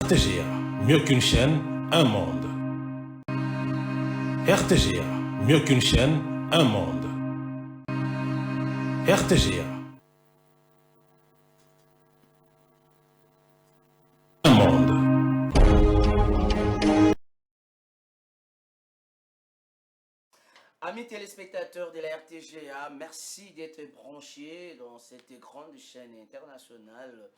RTGA, mieux qu'une chaîne, un monde. RTGA, mieux qu'une chaîne, un monde. RTGA. Un monde. Amis téléspectateurs de la RTGA, merci d'être branchés dans cette grande chaîne internationale.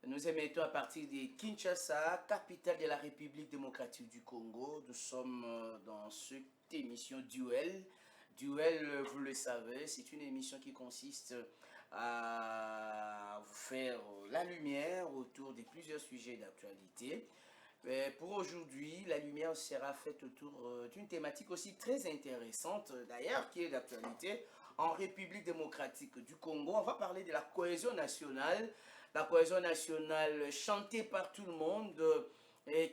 Nous émettons à partir de Kinshasa, capitale de la République démocratique du Congo. Nous sommes dans cette émission Duel. Duel, vous le savez, c'est une émission qui consiste à vous faire la lumière autour de plusieurs sujets d'actualité. Pour aujourd'hui, la lumière sera faite autour d'une thématique aussi très intéressante, d'ailleurs, qui est d'actualité en République démocratique du Congo. On va parler de la cohésion nationale chantée par tout le monde.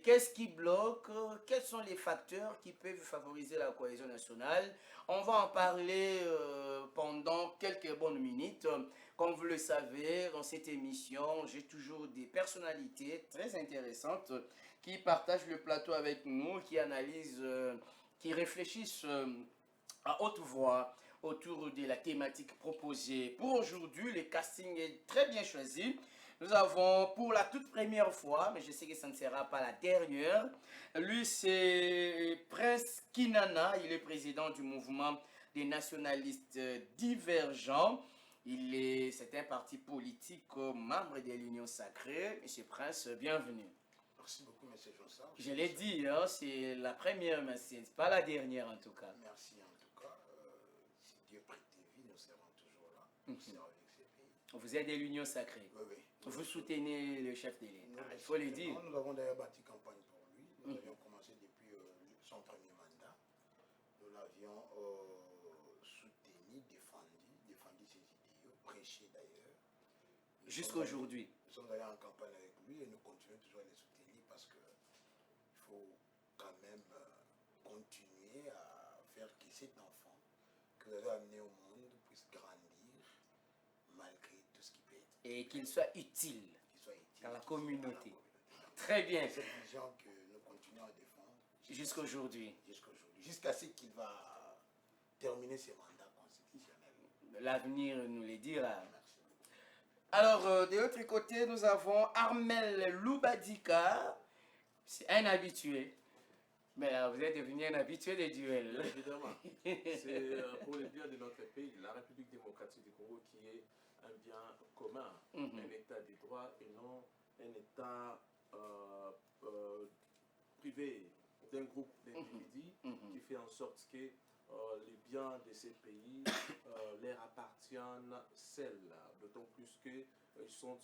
Qu'est-ce qui bloque? Quels sont les facteurs qui peuvent favoriser la cohésion nationale? On va en parler pendant quelques bonnes minutes. Comme vous le savez, dans cette émission, j'ai toujours des personnalités très intéressantes qui partagent le plateau avec nous, qui analysent, qui réfléchissent à haute voix autour de la thématique proposée. Pour aujourd'hui, le casting est très bien choisi. Nous avons pour la toute première fois, mais je sais que ça ne sera pas la dernière, lui c'est Prince Kinana, il est président du mouvement des nationalistes divergents. C'est un parti politique membre de l'Union Sacrée. Monsieur Prince, bienvenue. Merci beaucoup, M. Johnson. Je l'ai dit, hein, c'est la première, mais ce n'est pas la dernière en tout cas. Merci en tout cas. Si Dieu prête vie, nous serons toujours là. Nous serons avec ces pays. Vous êtes de l'Union Sacrée. Oui, oui. Vous soutenez le chef de l'État, il faut le dire. Nous avons d'ailleurs bâti campagne pour lui. Nous avions commencé depuis son premier mandat. Nous l'avions soutenu, défendu ses idéaux, prêché d'ailleurs. Jusqu'à aujourd'hui. Nous sommes allés en campagne avec lui et nous continuons toujours à les soutenir parce qu'il faut quand même continuer à faire que cet enfant que vous avez amené au monde puisse grandir malgré tout ce qui peut être. Et qu'il soit utile à la communauté. Très bien. C'est cette vision que nous continuons à défendre jusqu'à aujourd'hui. Jusqu'à ce qu'il va terminer ses mandats constitutionnels. L'avenir nous le dira. Alors, de l'autre côté, nous avons Armel Loubadika. C'est un habitué. Mais vous êtes devenu un habitué des duels. Évidemment. C'est pour le bien de notre pays, la République démocratique du Congo, qui est un bien commun, un État de droit et non un État privé d'un groupe d'individus qui fait en sorte que les biens de ces pays leur appartiennent seuls, d'autant plus qu'ils sont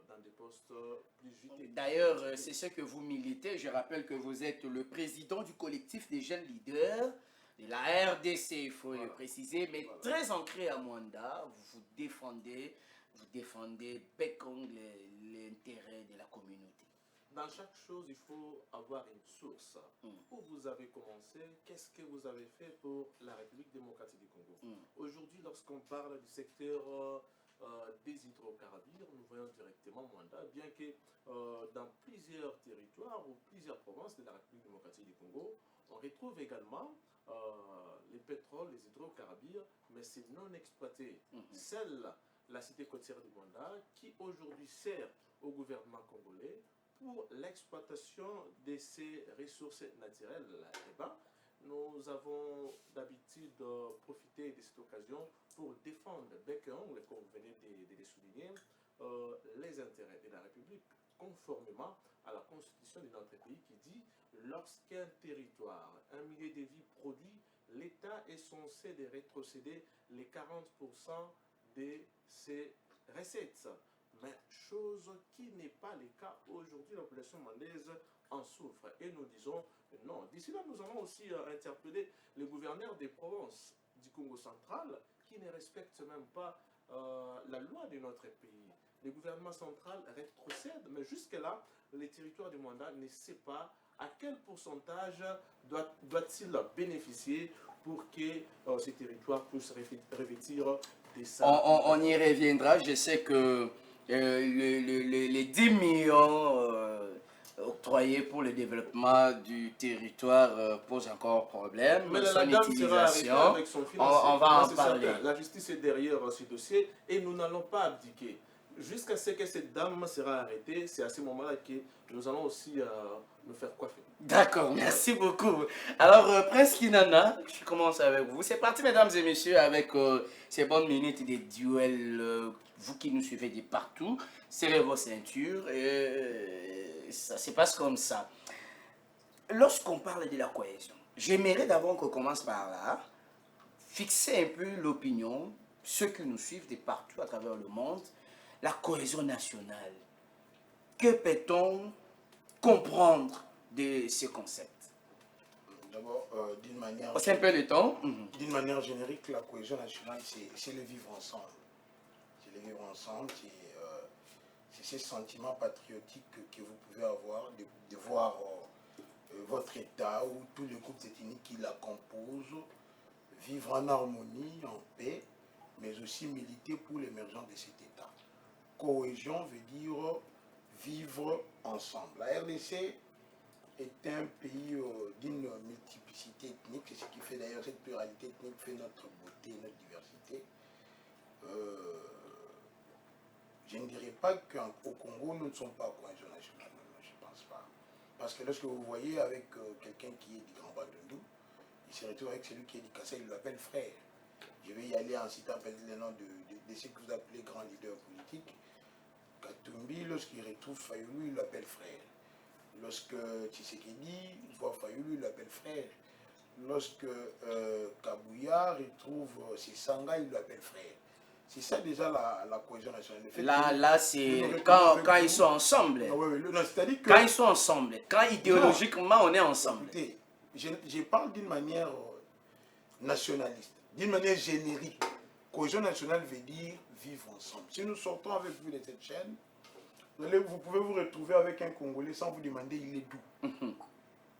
dans des postes plus vités. D'ailleurs, c'est ce que vous militez. Je rappelle que vous êtes le président du collectif des jeunes leaders de la RDC, il faut le préciser, mais très ancré à Mwanda. Vous défendez bec-ongle l'intérêt de la communauté. Dans chaque chose, il faut avoir une source. Où vous avez commencé, qu'est-ce que vous avez fait pour la République démocratique du Congo? Aujourd'hui, lorsqu'on parle du secteur des hydrocarbures, nous voyons directement Mwanda, bien que dans plusieurs territoires ou plusieurs provinces de la République démocratique du Congo, on retrouve également les pétroles, les hydrocarbures, mais c'est non exploité. Seule la cité côtière du Mwanda, qui aujourd'hui sert au gouvernement congolais pour l'exploitation de ces ressources naturelles. Eh ben, nous avons d'habitude profité de cette occasion pour défendre bec et ongle, comme vous venez de le souligner, les intérêts de la République, conformément à la constitution de notre pays qui dit lorsqu'un territoire, un milieu de vie produit, l'État est censé de rétrocéder les 40% de ses recettes. Mais chose qui n'est pas le cas aujourd'hui, la population mwandaise en souffre. Et nous disons non. D'ici là, nous allons aussi interpeller les gouverneurs des provinces du Congo central qui ne respectent même pas la loi de notre pays. Le gouvernement central rétrocède, mais jusque-là, les territoires du Mwanda ne savent pas à quel pourcentage doit-il bénéficier pour que ces territoires puissent revêtir des salles. On y reviendra. Je sais que les 10 millions octroyés pour le développement du territoire pose encore problème. Mais Son la dame sera arrêtée utilisation, avec son financier. on va Là, en c'est parler. certain. La justice est derrière ce dossier et nous n'allons pas abdiquer. Jusqu'à ce que cette dame sera arrêtée, c'est à ce moment-là que nous allons aussi nous faire coiffer. D'accord, merci beaucoup. Alors, Prince Kinana, je commence avec vous. C'est parti, mesdames et messieurs, avec ces bonnes minutes des duels. Vous qui nous suivez de partout, serrez vos ceintures et ça se passe comme ça. Lorsqu'on parle de la cohésion, j'aimerais d'abord qu'on commence par là, fixer un peu l'opinion, ceux qui nous suivent de partout à travers le monde, la cohésion nationale. Que peut-on comprendre de ce concept? D'abord, d'une manière... C'est un peu le temps. D'une manière générique, la cohésion nationale, c'est le vivre ensemble. C'est le vivre ensemble, c'est ces sentiments patriotiques que vous pouvez avoir, de voir votre État ou tous les groupes ethniques qui la composent, vivre en harmonie, en paix, mais aussi militer pour l'émergence de cet État. Cohésion veut dire vivre ensemble. La RDC est un pays d'une multiplicité ethnique, c'est ce qui fait d'ailleurs cette pluralité ethnique, fait notre beauté, notre diversité. Je ne dirais pas qu'au Congo, nous ne sommes pas cohésion nationale, je ne pense pas. Parce que lorsque vous voyez avec quelqu'un qui est du Grand Bandundu, il se retrouve avec celui qui est du Kassai, il l'appelle frère. Je vais y aller en citant les noms de ceux que vous appelez grands leaders politiques. Katumbi, lorsqu'il retrouve Fayoulou, il l'appelle frère. Lorsque Tshisekedi voit Fayoulou, il l'appelle frère. Lorsque Kabouya retrouve Sisanga, il l'appelle frère. C'est ça déjà la cohésion nationale. Là c'est quand ils sont ensemble. Non, c'est-à-dire que... Quand ils sont ensemble, quand idéologiquement on est ensemble. Écoutez, je parle d'une manière nationaliste, d'une manière générique. Cohésion nationale veut dire vivre ensemble. Si nous sortons avec vous de cette chaîne, vous pouvez vous retrouver avec un Congolais sans vous demander il est d'où.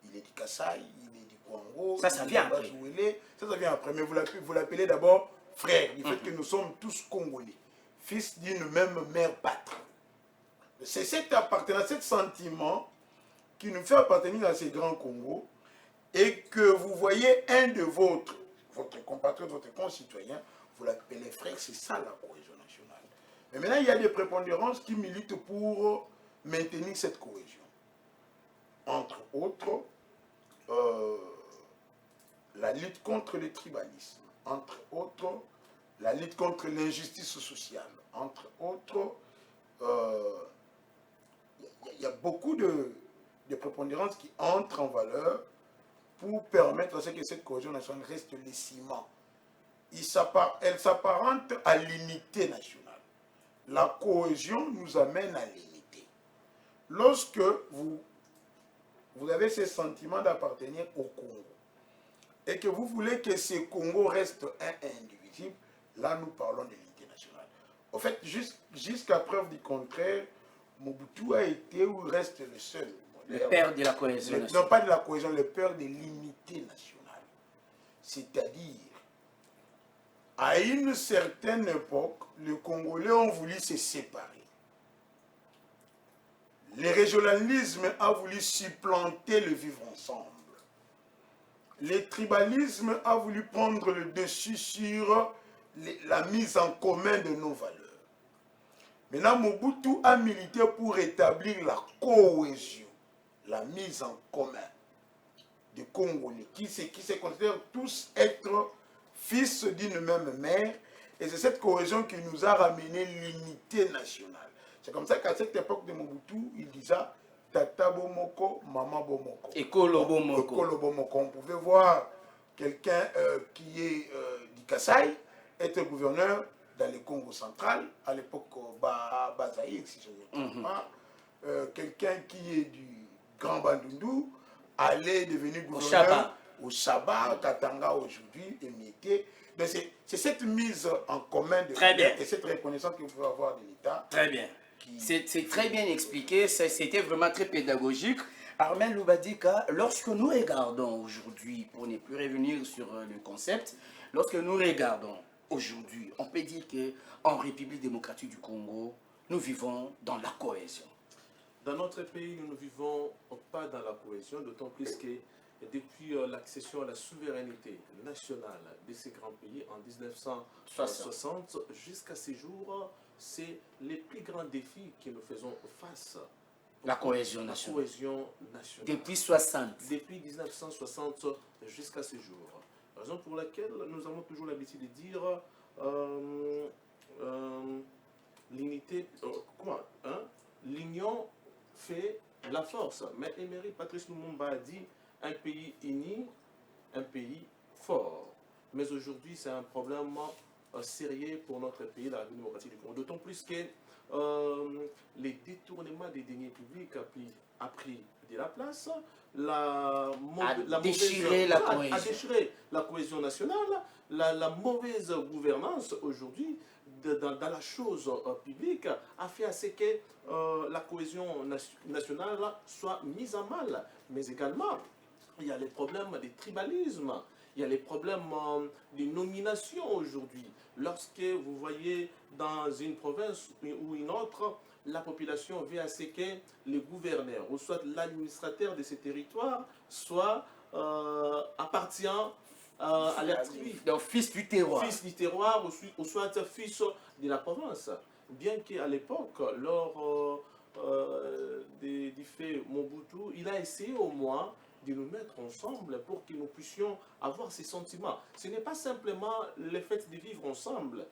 Il est du Kassai, il est du Congo, ça vient après. Ça vient après, mais vous l'appelez d'abord frère, du fait que nous sommes tous Congolais, fils d'une même mère patrie. C'est cette appartenance, cet sentiment qui nous fait appartenir à ces grands Congos et que vous voyez un de votre compatriote, votre concitoyen, vous l'appelez frère, c'est ça la cohésion nationale. Mais maintenant, il y a des prépondérances qui militent pour maintenir cette cohésion. Entre autres, la lutte contre le tribalisme, entre autres, la lutte contre l'injustice sociale, entre autres, il y a beaucoup de prépondérances qui entrent en valeur pour permettre à ce que cette cohésion nationale reste le ciment. Elle s'apparente à l'unité nationale. La cohésion nous amène à l'unité. Lorsque vous avez ce sentiment d'appartenir au Congo et que vous voulez que ce Congo reste un indivisible, là nous parlons de l'unité nationale. En fait, jusqu'à preuve du contraire, Mobutu a été ou reste le seul. Le père de la cohésion nationale. Non, pas de la cohésion, le père de l'unité nationale. C'est-à-dire, à une certaine époque, les Congolais ont voulu se séparer. Le régionalisme a voulu supplanter le vivre ensemble. Le tribalisme a voulu prendre le dessus sur la mise en commun de nos valeurs. Maintenant, Mobutu a milité pour rétablir la cohésion, la mise en commun des Congolais, qui se considèrent tous être fils d'une même mère. Et c'est cette cohésion qui nous a ramené l'unité nationale. C'est comme ça qu'à cette époque de Mobutu, il disait Tata Bomoko, Maman Bomoko. Ekolo Bomoko. Ekolo Bomoko. On pouvait voir quelqu'un qui est du Kassai être gouverneur dans le Congo central, à l'époque Bazaïr, si je ne me trompe pas. Quelqu'un qui est du Grand Bandundu allait devenir gouverneur au Saba, Katanga aujourd'hui, et Mété. C'est cette mise en commun de valeurs et cette reconnaissance que vous pouvez avoir de l'État. Très bien. C'est très bien expliqué, c'était vraiment très pédagogique. Armel Loubadika, lorsque nous regardons aujourd'hui, pour ne plus revenir sur le concept, lorsque nous regardons aujourd'hui, on peut dire qu'en République démocratique du Congo, nous vivons dans la cohésion. Dans notre pays, nous ne vivons pas dans la cohésion, d'autant plus que depuis l'accession à la souveraineté nationale de ces grands pays en 1960 jusqu'à ces jours, c'est les plus grands défis que nous faisons face. La cohésion La nationale. cohésion nationale. Depuis 60. Depuis 1960 jusqu'à ces jours. Raison pour laquelle nous avons toujours l'habitude de dire l'unité, l'union fait la force. Mais Emery Patrice Lumumba a dit un pays uni, un pays fort. Mais aujourd'hui, c'est un problème sérieux pour notre pays, la République démocratique du Congo. D'autant plus que les détournements des deniers publics a pris de la place, a déchiré la cohésion nationale, la mauvaise gouvernance aujourd'hui dans la chose publique a fait à ce que la cohésion nationale soit mise à mal. Mais également, il y a les problèmes de tribalisme, il y a les problèmes de nomination aujourd'hui. Lorsque vous voyez dans une province ou une autre, la population veut à ce que le gouverneur ou soit l'administrateur de ces territoires soit appartient à leur tribu. Donc fils du terroir. Fils du terroir ou soit fils de la province. Bien qu'à l'époque, lors du fait Mobutu, il a essayé au moins de nous mettre ensemble pour que nous puissions avoir ces sentiments. Ce n'est pas simplement le fait de vivre ensemble,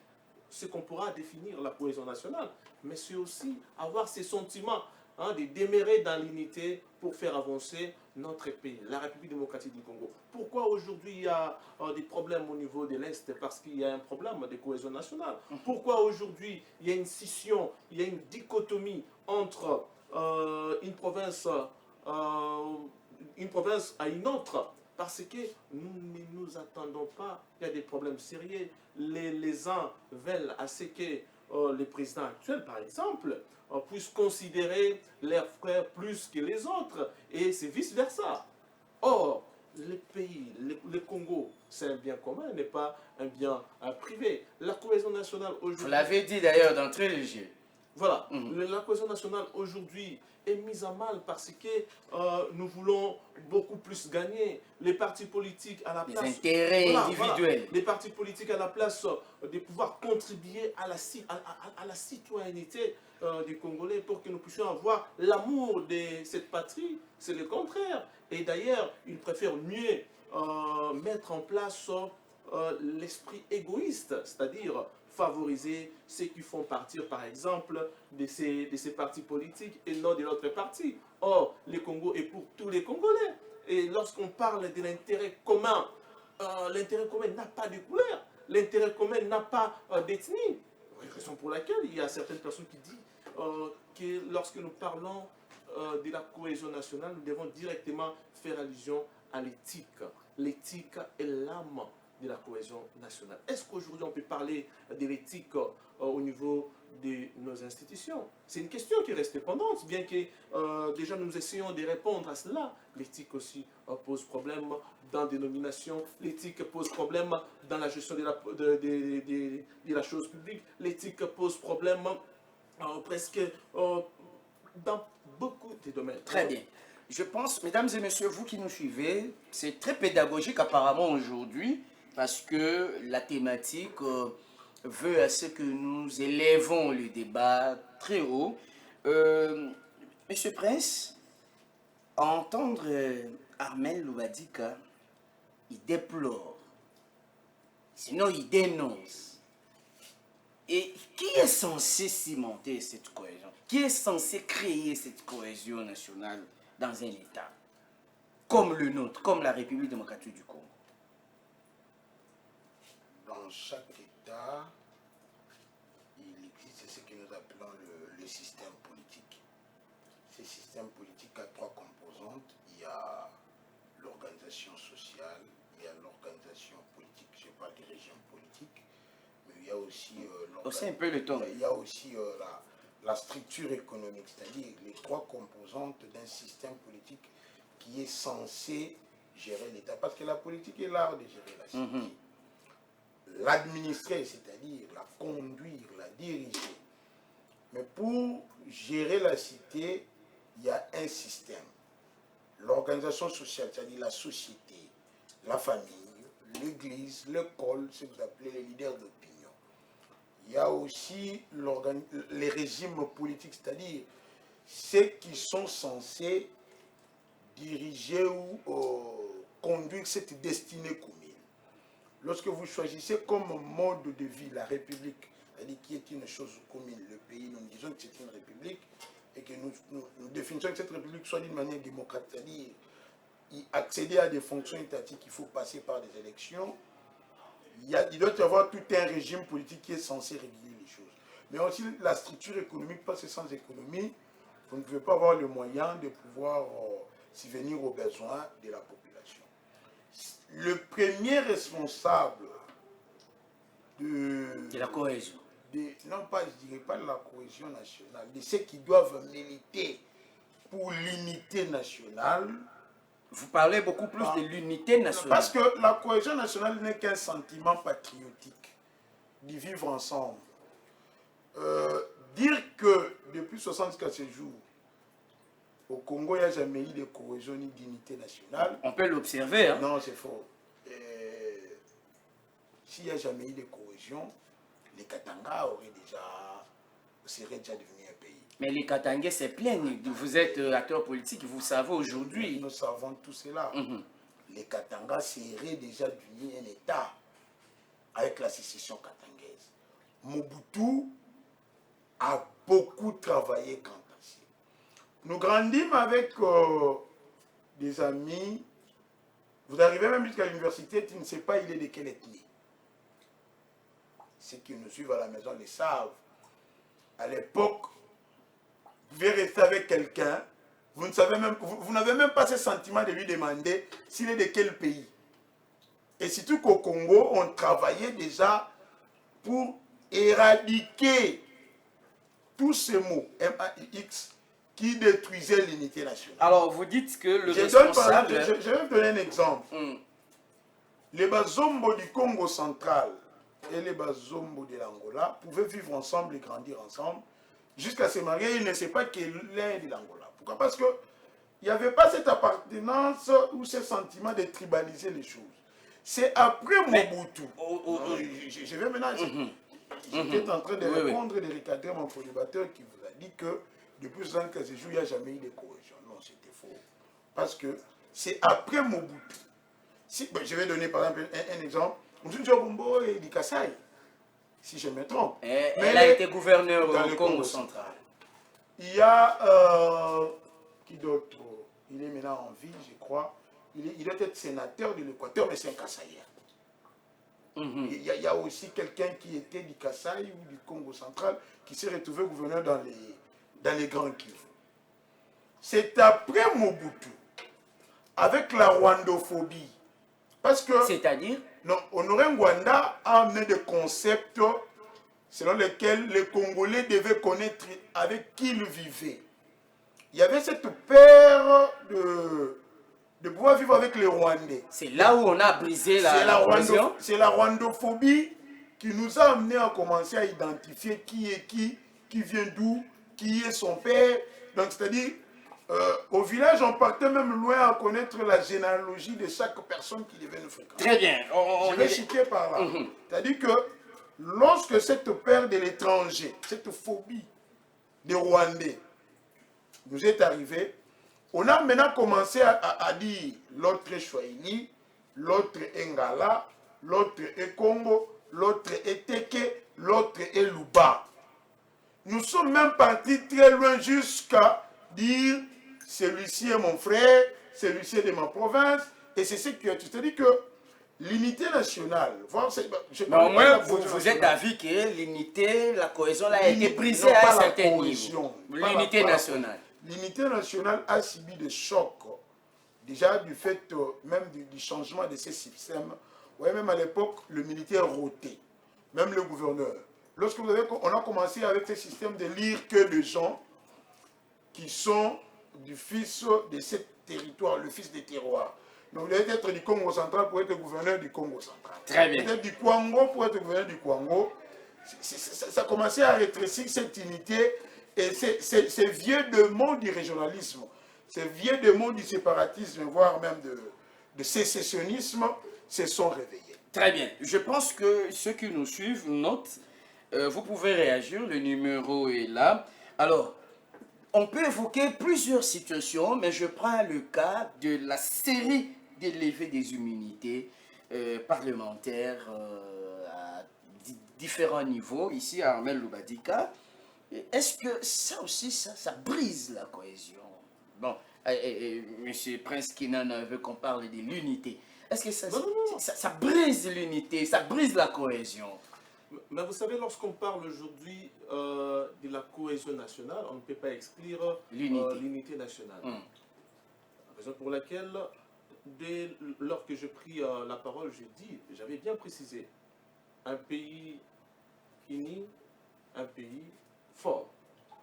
ce qu'on pourra définir la cohésion nationale, mais c'est aussi avoir ces sentiments de demeurer dans l'unité pour faire avancer notre pays, la République démocratique du Congo. Pourquoi aujourd'hui il y a des problèmes au niveau de l'Est? Parce qu'il y a un problème de cohésion nationale. Pourquoi aujourd'hui il y a une scission, il y a une dichotomie entre une province à une autre? Parce que nous ne nous attendons pas, il y a des problèmes sérieux. Les uns veulent à ce que le président actuel, par exemple, puisse considérer leurs frères plus que les autres, et c'est vice-versa. Or, le pays, le Congo, c'est un bien commun, n'est pas un bien privé. La cohésion nationale aujourd'hui... Vous l'avez dit d'ailleurs d'entrée de jeu. Voilà, la cohésion nationale aujourd'hui est mise à mal parce que nous voulons beaucoup plus gagner. Les partis politiques à la place... Les intérêts individuels. Voilà, les partis politiques à la place de pouvoir contribuer à la citoyenneté des Congolais pour que nous puissions avoir l'amour de cette patrie, c'est le contraire. Et d'ailleurs, ils préfèrent mieux mettre en place l'esprit égoïste, c'est-à-dire favoriser ceux qui font partir, par exemple, de ces partis politiques et non de l'autre parti. Or, le Congo est pour tous les Congolais. Et lorsqu'on parle de l'intérêt commun n'a pas de couleur, l'intérêt commun n'a pas d'ethnie. Raison pour laquelle il y a certaines personnes qui disent que lorsque nous parlons de la cohésion nationale, nous devons directement faire allusion à l'éthique. L'éthique est l'âme de la cohésion nationale. Est-ce qu'aujourd'hui on peut parler de l'éthique au niveau de nos institutions? C'est une question qui reste pendante, bien que déjà nous essayons de répondre à cela. L'éthique aussi pose problème dans des nominations, l'éthique pose problème dans la gestion de la chose publique, l'éthique pose problème presque dans beaucoup de domaines. Très bien. Je pense, mesdames et messieurs, vous qui nous suivez, c'est très pédagogique apparemment aujourd'hui, parce que la thématique veut à ce que nous élevons le débat très haut. Monsieur Prince, à entendre Armel Loubadika, il déplore, sinon il dénonce. Et qui est censé cimenter cette cohésion? Qui est censé créer cette cohésion nationale dans un État comme le nôtre, comme la République démocratique du Congo? Dans chaque État, il existe ce que nous appelons le système politique. Ce système politique a trois composantes. Il y a l'organisation sociale, il y a l'organisation politique, je parle des régimes politiques, mais il y a aussi un peu le temps. Il y a aussi la structure économique, c'est-à-dire les trois composantes d'un système politique qui est censé gérer l'État. Parce que la politique est l'art de gérer la cité. L'administrer, c'est-à-dire la conduire, la diriger. Mais pour gérer la cité, il y a un système. L'organisation sociale, c'est-à-dire la société, la famille, l'église, l'école, ce que vous appelez les leaders d'opinion. Il y a aussi les régimes politiques, c'est-à-dire ceux qui sont censés diriger ou conduire cette destinée commune. Lorsque vous choisissez comme mode de vie la République, c'est-à-dire qui est une chose commune, le pays, nous disons que c'est une République, et que nous définissons que cette République soit d'une manière démocratique, c'est-à-dire accéder à des fonctions étatiques, il faut passer par des élections. Il doit y avoir tout un régime politique qui est censé réguler les choses. Mais aussi la structure économique, parce que sans économie, vous ne pouvez pas avoir le moyen de pouvoir subvenir aux besoins de la population. Le premier responsable de la cohésion. Non pas, je dirais pas de la cohésion nationale, de ceux qui doivent militer pour l'unité nationale. Vous parlez beaucoup plus de l'unité nationale. Parce que la cohésion nationale n'est qu'un sentiment patriotique, de vivre ensemble. Dire que depuis 64 jours, au Congo, il n'y a jamais eu de cohésion ni d'unité nationale. On peut l'observer. Hein? Non, c'est faux. S'il n'y a jamais eu de cohésion, les Katanga seraient déjà devenus un pays. Mais les Katangais se plaignent. Vous êtes acteur politique, vous savez aujourd'hui. Nous savons tout cela. Les Katanga seraient déjà devenus un État avec la sécession katangaise. Mobutu a beaucoup travaillé quant à ça. Nous grandissons avec des amis. Vous arrivez même jusqu'à l'université, tu ne sais pas il est de quelle ethnie. Ceux qui nous suivent à la maison le savent. À l'époque, vous pouvez rester avec quelqu'un, vous n'avez même pas ce sentiment de lui demander s'il est de quel pays. Et surtout qu'au Congo, on travaillait déjà pour éradiquer tous ces mots, M-A-I-X, qui détruisaient l'unité nationale. Alors, vous dites que le responsable... Je vais vous donner un exemple. Les Bazombo du Congo central et les Bazombo de l'Angola pouvaient vivre ensemble et grandir ensemble jusqu'à se marier. Ils ne savaient pas qu'il est de l'Angola. Pourquoi? Parce qu'il n'y avait pas cette appartenance ou ce sentiment de tribaliser les choses. C'est après Mobutu. Je vais maintenant... J'étais en train de répondre et de recadrer mon co-débatteur qui vous a dit que depuis 75 jours, il n'y a jamais eu de cohésion. Non, c'était faux. Parce que c'est après Mobutu. Je vais donner par exemple un exemple. Moussou Bumbo et du Kassai, si je me trompe. Elle a été gouverneur au Congo central. Il y a... qui d'autre? Il est maintenant en vie, je crois. Il doit être sénateur de l'Équateur, mais c'est un Kassaïen. Il y a aussi quelqu'un qui était du Kassai ou du Congo central qui s'est retrouvé gouverneur dans les Grands Kivu. C'est après Mobutu, avec la rwandophobie. Parce que... C'est-à-dire? Non, Honoré Ngwanda a amené des concepts selon lesquels les Congolais devaient connaître avec qui ils vivaient. Il y avait cette peur de pouvoir vivre avec les Rwandais. C'est là où on a brisé la cohésion. C'est la rwandophobie qui nous a amené à commencer à identifier qui est qui vient d'où, qui est son père. Donc, c'est-à-dire, au village, on partait même loin à connaître la généalogie de chaque personne qui devait nous fréquenter. Très bien. Je vais citer par là. C'est-à-dire que lorsque cette peur de l'étranger, cette phobie des Rwandais nous est arrivée, on a maintenant commencé à dire l'autre est Swahili, l'autre est Ngala, l'autre est Congo, l'autre est Teke, l'autre est Luba. Nous sommes même partis très loin jusqu'à dire celui-ci est mon frère, celui-ci est de ma province, et c'est ce qui est. C'est-à-dire que l'unité nationale, au moins vous êtes d'avis que l'unité, la cohésion là, a été brisée à un certain niveau. L'unité nationale. L'unité nationale a subi des chocs, déjà du fait même du changement de ces systèmes. Ouais, même à l'époque, le militaire rotait, même le gouverneur. Lorsque on a commencé avec ce système de lire que les gens qui sont du fils de ce territoire, le fils des terroirs. Donc, il devait être du Congo central pour être gouverneur du Congo central. Très bien. Peut-être du Kwango pour être gouverneur du Kwango. Ça a commencé à rétrécir cette unité Et ces vieux démons du régionalisme, ces vieux démons du séparatisme, voire même de sécessionnisme, se sont réveillés. Très bien. Je pense que ceux qui nous suivent notent. Vous pouvez réagir, le numéro est là. Alors, on peut évoquer plusieurs situations, mais je prends le cas de la série des levées des immunités parlementaires à différents niveaux, ici à Armel Loubadika. Est-ce que ça aussi, ça brise la cohésion? Bon, M. Prince Kinan veut qu'on parle de l'unité. Est-ce que ça brise l'unité, ça brise la cohésion? Mais vous savez, lorsqu'on parle aujourd'hui de la cohésion nationale, on ne peut pas exclure l'unité nationale. Raison pour laquelle, dès lors que j'ai pris la parole, j'avais bien précisé, un pays uni, un pays fort.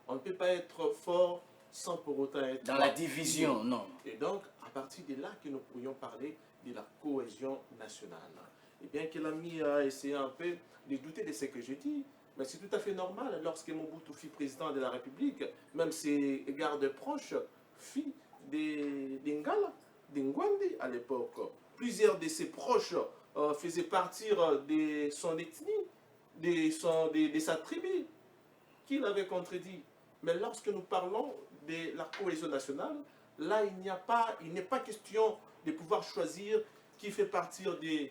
On ne peut pas être fort sans pour autant être... Dans la division, non. Et donc, à partir de là que nous pourrions parler de la cohésion nationale. Et bien que l'ami a essayé un peu de douter de ce que je dis, mais c'est tout à fait normal lorsque Mobutu fut président de la République, même ses gardes proches fit des Ngala, des Ngwandi à l'époque. Plusieurs de ses proches faisaient partir de son ethnie, de sa tribu, qu'il avait contredit. Mais lorsque nous parlons de la cohésion nationale, là il n'est pas question de pouvoir choisir qui fait partir de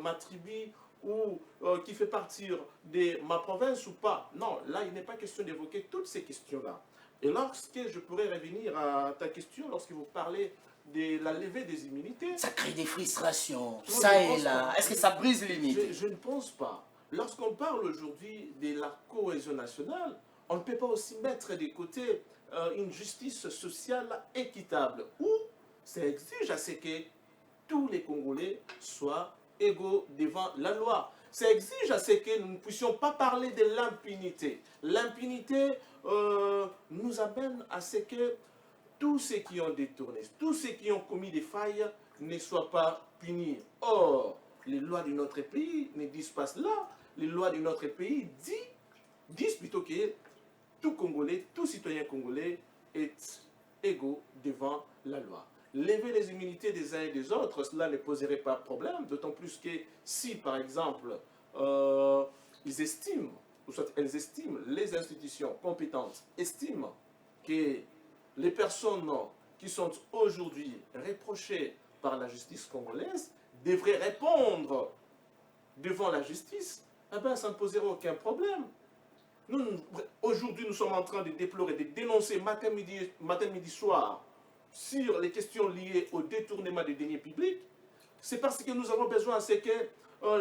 ma tribu ou qui fait partir de ma province ou pas. Non, là, il n'est pas question d'évoquer toutes ces questions-là. Et lorsque je pourrais revenir à ta question, lorsque vous parlez de la levée des immunités... Ça crée des frustrations, ça et là. Est-ce que ça brise l'unité? Je ne pense pas. Lorsqu'on parle aujourd'hui de la cohésion nationale, on ne peut pas aussi mettre de côté une justice sociale équitable, où ça exige à ce que tous les Congolais soient égaux devant la loi. Ça exige à ce que nous ne puissions pas parler de l'impunité. L'impunité nous amène à ce que tous ceux qui ont détourné, tous ceux qui ont commis des failles ne soient pas punis. Or, les lois de notre pays ne disent pas cela. Les lois de notre pays disent plutôt que tout Congolais, tout citoyen congolais est égaux devant la loi. Lever les immunités des uns et des autres, cela ne poserait pas de problème, d'autant plus que si, par exemple, ils estiment, ou soit elles estiment, les institutions compétentes estiment que les personnes qui sont aujourd'hui reprochées par la justice congolaise devraient répondre devant la justice, eh bien, ça ne poserait aucun problème. Aujourd'hui, nous sommes en train de déplorer, de dénoncer matin, midi, soir, sur les questions liées au détournement des deniers publics. C'est parce que nous avons besoin, c'est que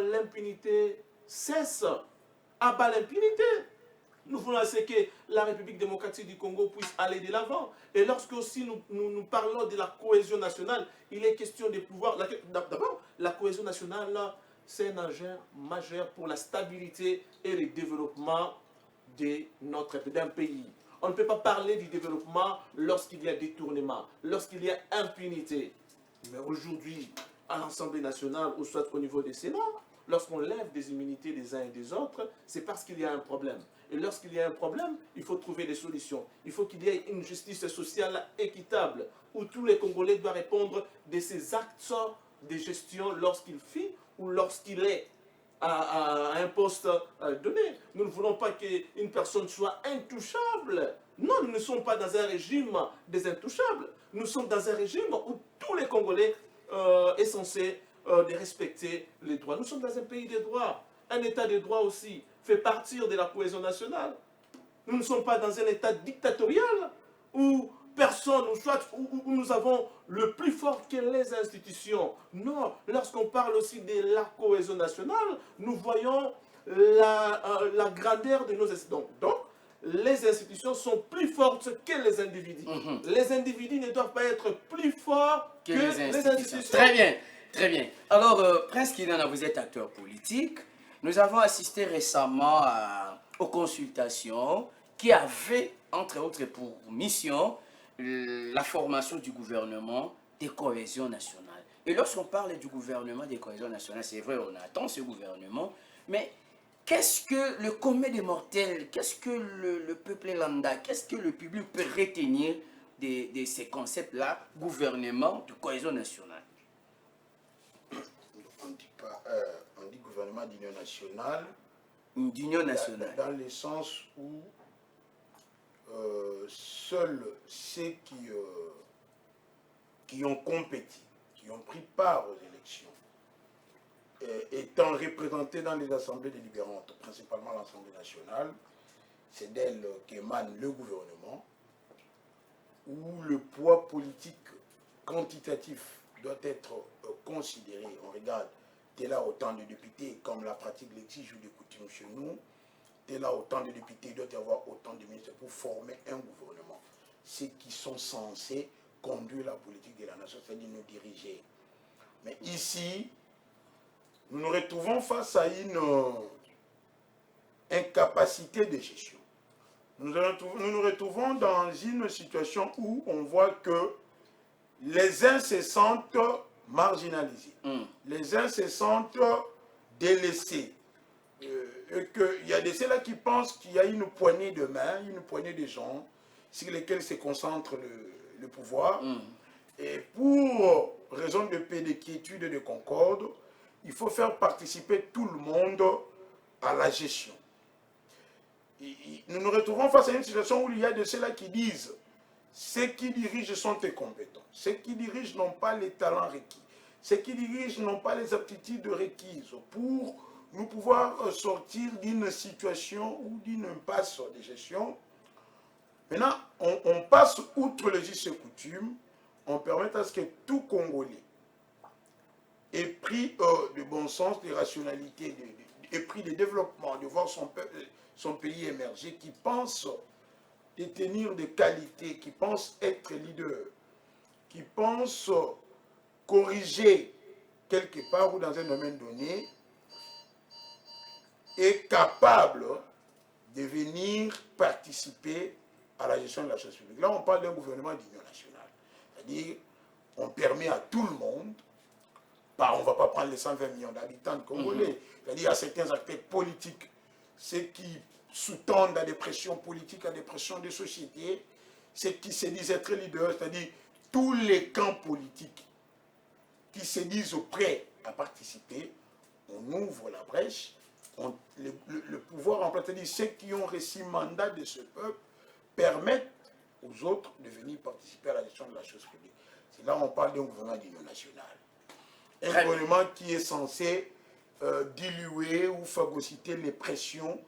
l'impunité cesse. Abat l'impunité. Nous voulons que la République démocratique du Congo puisse aller de l'avant. Et lorsque aussi nous parlons de la cohésion nationale, il est question de pouvoir... D'abord, la cohésion nationale, c'est un enjeu majeur pour la stabilité et le développement d'un pays. On ne peut pas parler du développement lorsqu'il y a détournement, lorsqu'il y a impunité. Mais aujourd'hui, à l'Assemblée nationale ou soit au niveau des Sénats, lorsqu'on lève des immunités des uns et des autres, c'est parce qu'il y a un problème. Et lorsqu'il y a un problème, il faut trouver des solutions. Il faut qu'il y ait une justice sociale équitable, où tous les Congolais doivent répondre de ses actes de gestion lorsqu'il fit ou lorsqu'il est à un poste donné. Nous ne voulons pas qu'une personne soit intouchable. Non, nous ne sommes pas dans un régime des intouchables. Nous sommes dans un régime où tous les Congolais sont censés de respecter les droits. Nous sommes dans un pays des droits. Un état de droit aussi fait partir de la cohésion nationale. Nous ne sommes pas dans un état dictatorial où personne, où nous avons le plus fort que les institutions. Non, lorsqu'on parle aussi de la cohésion nationale, nous voyons la grandeur de nos institutions. Donc, les institutions sont plus fortes que les individus. Les individus ne doivent pas être plus forts que les institutions. Très bien, très bien. Alors, Prince Kinana, vous êtes acteur politique. Nous avons assisté récemment aux consultations qui avaient, entre autres, pour mission la formation du gouvernement de cohésion nationale. Et lorsqu'on parle du gouvernement de cohésion nationale, c'est vrai, on attend ce gouvernement, mais qu'est-ce que le commun des mortels, qu'est-ce que le peuple lambda, qu'est-ce que le public peut retenir de ces concepts-là, gouvernement de cohésion nationale? On dit pas, on dit gouvernement d'union nationale. D'union nationale. Dans le sens où seuls ceux qui ont compétit, qui ont pris part aux élections, étant représentés dans les assemblées délibérantes, principalement l'Assemblée nationale, c'est d'elle qu'émane le gouvernement, où le poids politique quantitatif doit être considéré. On regarde, tel a autant de députés, comme la pratique l'exige ou des coutumes chez nous, tel a autant de députés, il doit y avoir autant de ministres pour former un gouvernement. Ceux qui sont censés conduire la politique de la nation, c'est-à-dire nous diriger. Mais ici, nous nous retrouvons face à une incapacité de gestion. Nous nous retrouvons dans une situation où on voit que les uns se sentent marginalisés, les uns se sentent délaissés. Et qu'il y a de ceux-là qui pensent qu'il y a une poignée de mains, une poignée de gens sur lesquels se concentre le pouvoir. Et pour raison de paix, de quiétude et de concorde, il faut faire participer tout le monde à la gestion. Nous nous retrouvons face à une situation où il y a de ceux-là qui disent ceux qui dirigent sont incompétents, ceux qui dirigent n'ont pas les talents requis, ceux qui dirigent n'ont pas les aptitudes requises pour nous pouvoir sortir d'une situation ou d'une impasse de gestion. Maintenant, on passe outre les us et coutumes, on permet à ce que tout Congolais ait pris de bon sens, de rationalité, ait pris de développement, de voir son pays émerger, qui pense détenir des qualités, qui pense être leader, qui pense corriger quelque part ou dans un domaine donné, est capable de venir participer à la gestion de la chose publique. Là, on parle d'un gouvernement d'union nationale. C'est-à-dire, on permet à tout le monde, on ne va pas prendre les 120 millions d'habitants congolais, c'est-à-dire à certains acteurs politiques, ceux qui sous-tendent à des pressions politiques, à des pressions de société, ceux qui se disent être leaders, c'est-à-dire tous les camps politiques qui se disent prêts à participer, on ouvre la brèche, le pouvoir en place, c'est-à-dire ceux qui ont reçu mandat de ce peuple, permettent aux autres de venir participer à la gestion de la chose publique. C'est là où on parle d'un gouvernement d'union nationale. Un gouvernement qui est censé diluer ou phagocyter les pressions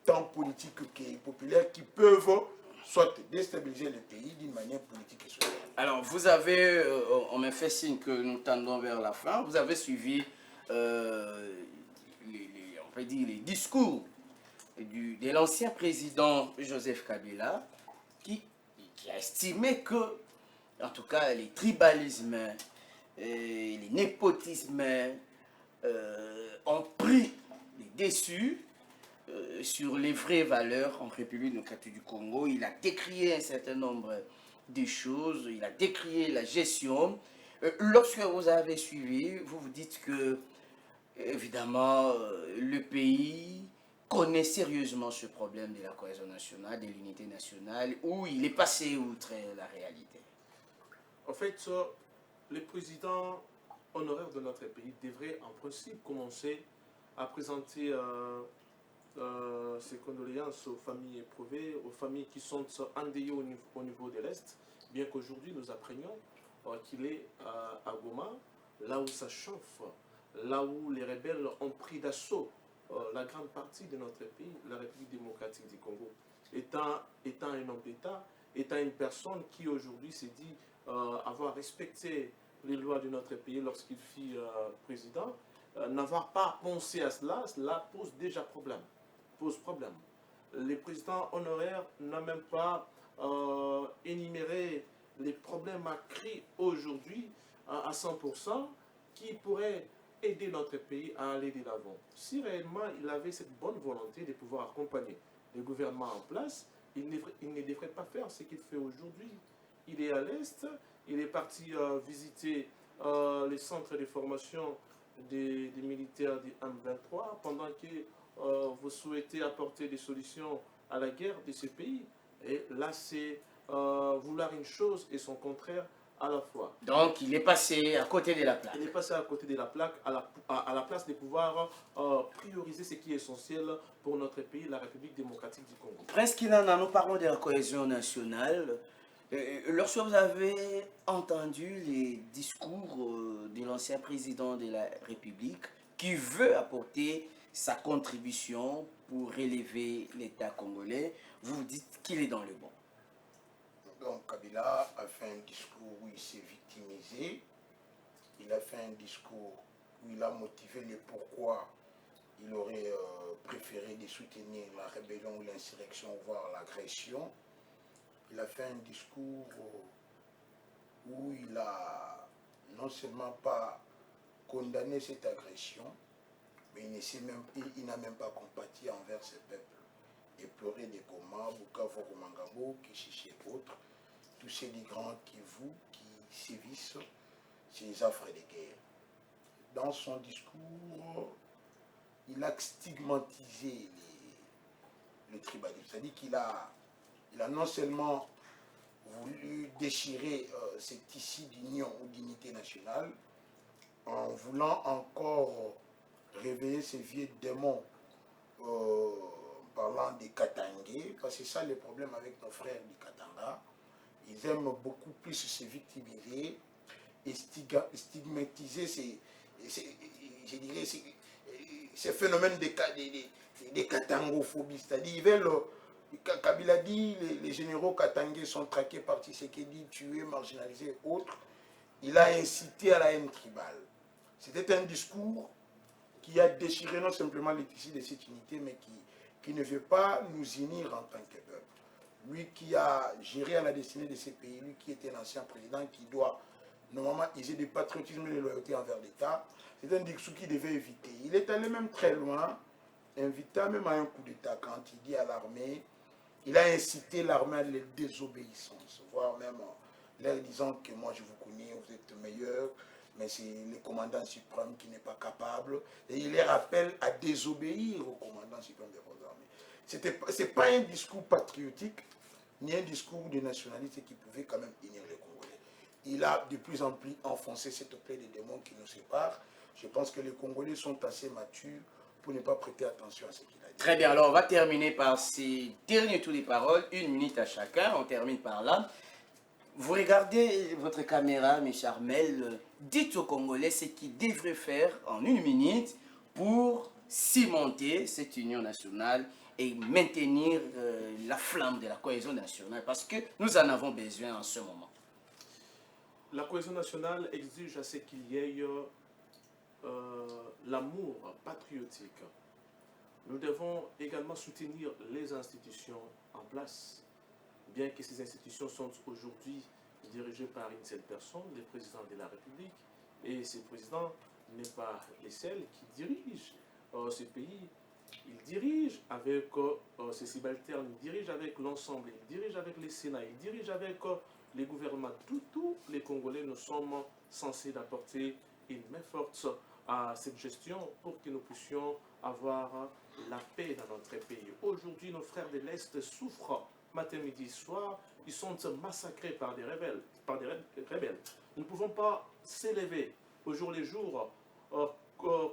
tant politiques que populaires qui peuvent soit déstabiliser le pays d'une manière politique et sociale. Alors, vous avez, on me fait signe que nous tendons vers la fin, vous avez suivi on peut dire les discours de l'ancien président Joseph Kabila qui a estimé que, en tout cas, les tribalismes, les népotismes ont pris les dessus sur les vraies valeurs en République démocratique du Congo. Il a décrié un certain nombre de choses, il a décrié la gestion. Lorsque vous avez suivi, vous vous dites que, évidemment, le pays connaît sérieusement ce problème de la cohésion nationale, de l'unité nationale, où il est passé outre la réalité. En fait, les présidents honoraires de notre pays devraient en principe commencer à présenter ses condoléances aux familles éprouvées, aux familles qui sont endeuillées au niveau de l'Est, bien qu'aujourd'hui nous apprenions qu'il est à Goma, là où ça chauffe, là où les rebelles ont pris d'assaut la grande partie de notre pays, la République démocratique du Congo. Étant un homme d'État, étant une personne qui aujourd'hui s'est dit avoir respecté les lois de notre pays lorsqu'il fut président, n'avoir pas pensé à cela, cela pose déjà problème. Les présidents honoraires n'ont même pas énuméré les problèmes à créer aujourd'hui à 100% qui pourraient aider notre pays à aller de l'avant. Si réellement il avait cette bonne volonté de pouvoir accompagner le gouvernement en place, il ne devrait pas faire ce qu'il fait aujourd'hui. Il est à l'Est, il est parti visiter les centres de formation des militaires du M23 pendant que vous souhaitez apporter des solutions à la guerre de ce pays. Et là, c'est vouloir une chose et son contraire à la fois. Donc, il est passé à côté de la plaque. Il est passé à côté de la plaque à la place de pouvoir prioriser ce qui est essentiel pour notre pays, la République démocratique du Congo. Prince Kinana, nous parlons de la cohésion nationale. Lorsque vous avez entendu les discours de l'ancien président de la République qui veut apporter sa contribution pour relever l'État congolais, vous vous dites qu'il est dans le bon. Donc Kabila a fait un discours où il s'est victimisé. Il a fait un discours où il a motivé le pourquoi il aurait préféré de soutenir la rébellion ou l'insurrection, voire l'agression. Il a fait un discours où il a non seulement pas condamné cette agression, mais il n'a même pas compati envers ce peuple. Éploré des Goma, Bukavu, Mangabo, Kishishi et autres, tous ces migrants qui sévissent, ces affres de guerre. Dans son discours, il a stigmatisé le tribalisme. C'est-à-dire qu'il a non seulement voulu déchirer ce tissu d'union ou d'unité nationale, en voulant encore réveiller ces vieux démons parlant des Katangais, parce que c'est ça le problème avec nos frères du Katanga. Ils aiment beaucoup plus se victimiser et stigmatiser ces phénomènes de katangophobie. C'est-à-dire, ils veulent, Kabila dit, les généraux katangais sont traqués par Tshisekedi, tués, marginalisés et autres. Il a incité à la haine tribale. C'était un discours qui a déchiré non simplement les tissus de cette unité, mais qui ne veut pas nous unir en tant que peuple. Lui qui a géré à la destinée de ces pays, lui qui était l'ancien président, qui doit normalement user du patriotisme et de loyauté envers l'État, c'est un discours qu'il devait éviter. Il est allé même très loin, invitant même à un coup d'État quand il dit à l'armée, il a incité l'armée à la désobéissance, voire même leur disant que moi je vous connais, vous êtes meilleurs, mais c'est le commandant suprême qui n'est pas capable. Et il les rappelle à désobéir au commandant suprême des forces armées. Ce n'est pas un discours patriotique, ni un discours de nationalité qui pouvait quand même unir les Congolais. Il a de plus en plus enfoncé cette plaie de démons qui nous séparent. Je pense que les Congolais sont assez matures pour ne pas prêter attention à ce qu'il a dit. Très bien, alors on va terminer par ces derniers tours de parole, 1 minute à chacun, on termine par là. Vous regardez votre caméra, mes chers Mel, dites aux Congolais ce qu'ils devraient faire en 1 minute pour cimenter cette union nationale et maintenir la flamme de la cohésion nationale, parce que nous en avons besoin en ce moment. La cohésion nationale exige à ce qu'il y ait l'amour patriotique. Nous devons également soutenir les institutions en place, bien que ces institutions sont aujourd'hui dirigées par une seule personne, le président de la République, et ce président n'est pas le seul qui dirige ce pays. Il dirige avec ses subalternes, il dirige avec l'ensemble, il dirige avec les Sénats, il dirige avec les gouvernements. Tous les Congolais, nous sommes censés d'apporter une main forte à cette gestion pour que nous puissions avoir la paix dans notre pays. Aujourd'hui, nos frères de l'Est souffrent matin, midi, soir. Ils sont massacrés par des rebelles. Nous ne pouvons pas s'élever au jour le jour,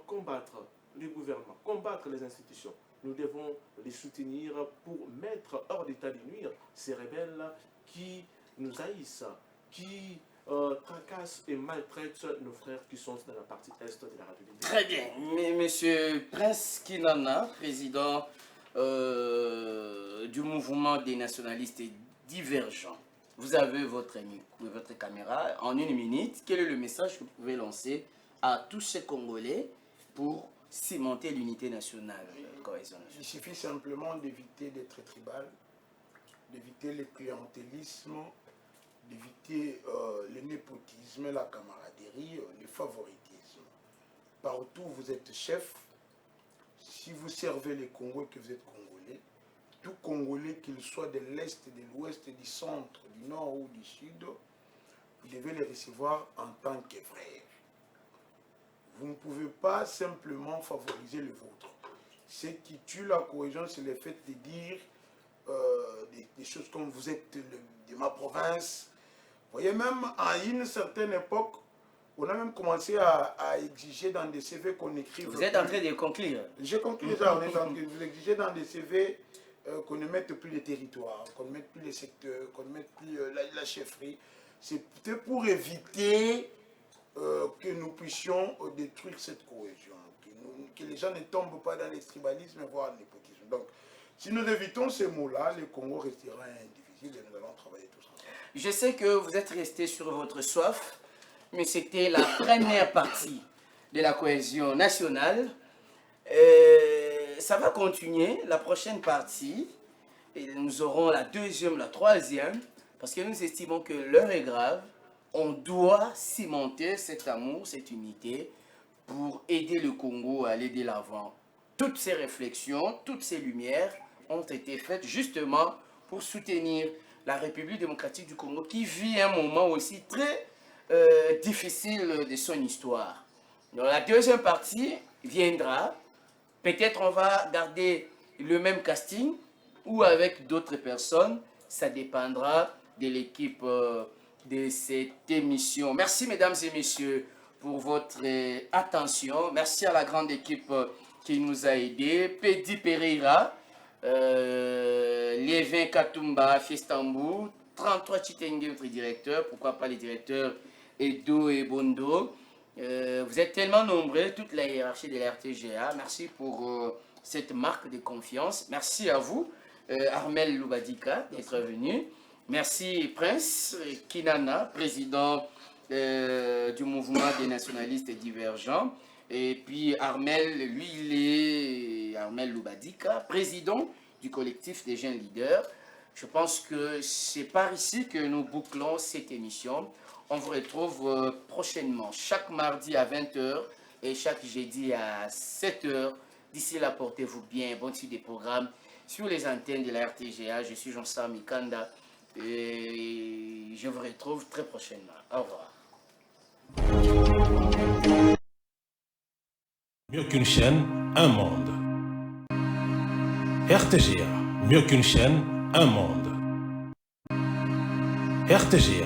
combattre le gouvernement, combattre les institutions. Nous devons les soutenir pour mettre hors d'état de nuire ces rebelles qui nous haïssent, qui tracassent et maltraitent nos frères qui sont dans la partie est de la République. Très bien. Mais monsieur Prince Kinana, président du mouvement des nationalistes divergents, vous avez votre caméra en 1 minute. Quel est le message que vous pouvez lancer à tous ces Congolais pour cimenter l'unité nationale, cohésion nationale? Il suffit simplement d'éviter d'être tribal, d'éviter le clientélisme, d'éviter le népotisme, la camaraderie, le favoritisme. Partout où vous êtes chef, si vous servez les Congolais, que vous êtes Congolais, tout Congolais, qu'il soit de l'Est, de l'Ouest, du Centre, du Nord ou du Sud, vous devez les recevoir en tant que frères. Vous ne pouvez pas simplement favoriser le vôtre. Ce qui tue la cohésion, c'est le fait de dire des choses comme vous êtes de ma province. Vous voyez, même à une certaine époque, on a même commencé à exiger dans des CV qu'on écrive. Vous êtes en train de conclure. J'ai conclu ça, on est en train de exiger dans des CV qu'on ne mette plus les territoires, qu'on ne mette plus les secteurs, qu'on ne mette plus la chefferie. C'est peut-être pour éviter que nous puissions détruire cette cohésion, que les gens ne tombent pas dans l'extribalisme, voire népotisme. Donc, si nous évitons ces mots-là, le Congo restera indivisible et nous allons travailler tous ensemble. Je sais que vous êtes resté sur votre soif, mais c'était la première partie de la cohésion nationale. Ça va continuer, la prochaine partie, et nous aurons la deuxième, la troisième, parce que nous estimons que l'heure est grave. On doit cimenter cet amour, cette unité, pour aider le Congo à aller de l'avant. Toutes ces réflexions, toutes ces lumières ont été faites justement pour soutenir la République démocratique du Congo, qui vit un moment aussi très difficile de son histoire. Donc, la deuxième partie viendra. Peut-être on va garder le même casting ou avec d'autres personnes. Ça dépendra de l'équipe de cette émission. Merci mesdames et messieurs pour votre attention. Merci à la grande équipe qui nous a aidés. Pedi Pereira, Lévin Katumba, Fiestambou, 33 Chitenge, notre directeur. Pourquoi pas les directeurs Edo et Bondo. Vous êtes tellement nombreux, toute la hiérarchie de la RTGA. Merci pour cette marque de confiance. Merci à vous, Armel Loubadika, d'être venu. Merci Prince Kinana, président du mouvement des nationalistes divergents. Et puis Armel, lui, il est Armel Loubadika, président du collectif des jeunes leaders. Je pense que c'est par ici que nous bouclons cette émission. On vous retrouve prochainement, chaque mardi à 20h et chaque jeudi à 7h. D'ici là, portez-vous bien. Bon suite des programmes sur les antennes de la RTGA. Je suis Jean-Sam Mikanda et je vous retrouve très prochainement. Au revoir. Mieux qu'une chaîne, un monde. RTGA. Mieux qu'une chaîne, un monde. RTGA.